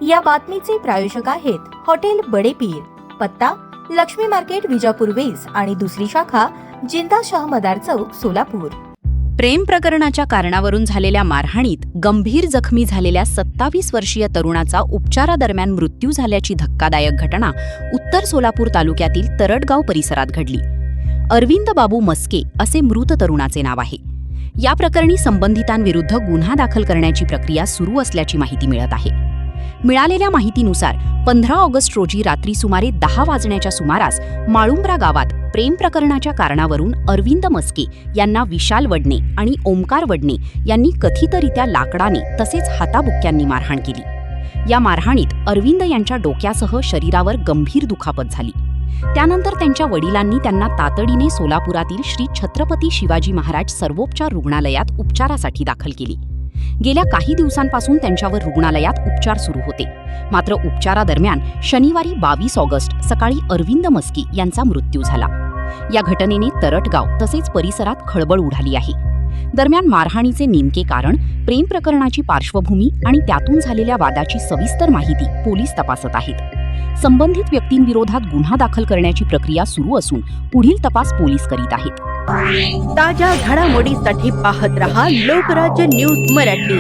या बातमीचे प्रायोजक आहेत हॉटेल बडे पीर, पत्ता लक्ष्मी मार्केट विजापूर वेस आणि दुसरी शाखा जिंदा शाह मदार चौक सोलापूर। प्रेम प्रकरणाच्या कारणावरून झालेल्या मारहाणीत गंभीर जखमी झालेल्या 27 वर्षीय तरुणाचा उपचारादरम्यान मृत्यू झाल्याची धक्कादायक घटना उत्तर सोलापूर तालुक्यातील तरटगाव परिसरात घडली। अरविंद बाबू मस्के असे मृत तरुणाचे नाव आहे। या प्रकरणी संबंधितांविरुद्ध गुन्हा दाखल करण्याची प्रक्रिया सुरू असल्याची माहिती मिळत आहे। मिळालेल्या माहितीनुसार 15 ऑगस्ट रोजी रात्री सुमारे 10 वाजण्याच्या सुमारास माळुंब्रा गावात प्रेम प्रकरणाच्या कारणावरून अरविंद मस्के यांना विशाल वडणे आणि ओमकार वडणे यांनी कथितरित्या लाकडाने तसेच हाताबुक्क्यांनी मारहाण केली। या मारहाणीत अरविंद यांच्या डोक्यासह शरीरावर गंभीर दुखापत झाली। त्यानंतर त्यांच्या वडिलांनी त्यांना तातडीने सोलापुरातील श्री छत्रपती शिवाजी महाराज सर्वोपचार रुग्णालयात उपचारासाठी दाखल केली। गेल्या काही दिवसांपासून त्यांच्यावर रुग्णालयात उपचार सुरू होते। मात्र उपचारादरम्यान शनिवारी 22 ऑगस्ट सकाळी अरविंद मस्के यांचा मृत्यू झाला। या घटनेने तरटगाव तसेच परिसरात खळबळ उडाली आहे। दरम्यान मारहाणीचे नेमके कारण, प्रेम प्रकरणाची पार्श्वभूमी आणि त्यातून झालेल्या वादाची सविस्तर माहिती पोलीस तपासत आहेत। संबंधित व्यक्तींविरोधात गुन्हा दाखल करण्याची प्रक्रिया सुरू असून पुढील तपास पोलीस करीत आहेत। ताज्या घडामोडीसाठी पाहत रहा लोकराज्य न्यूज मराठी।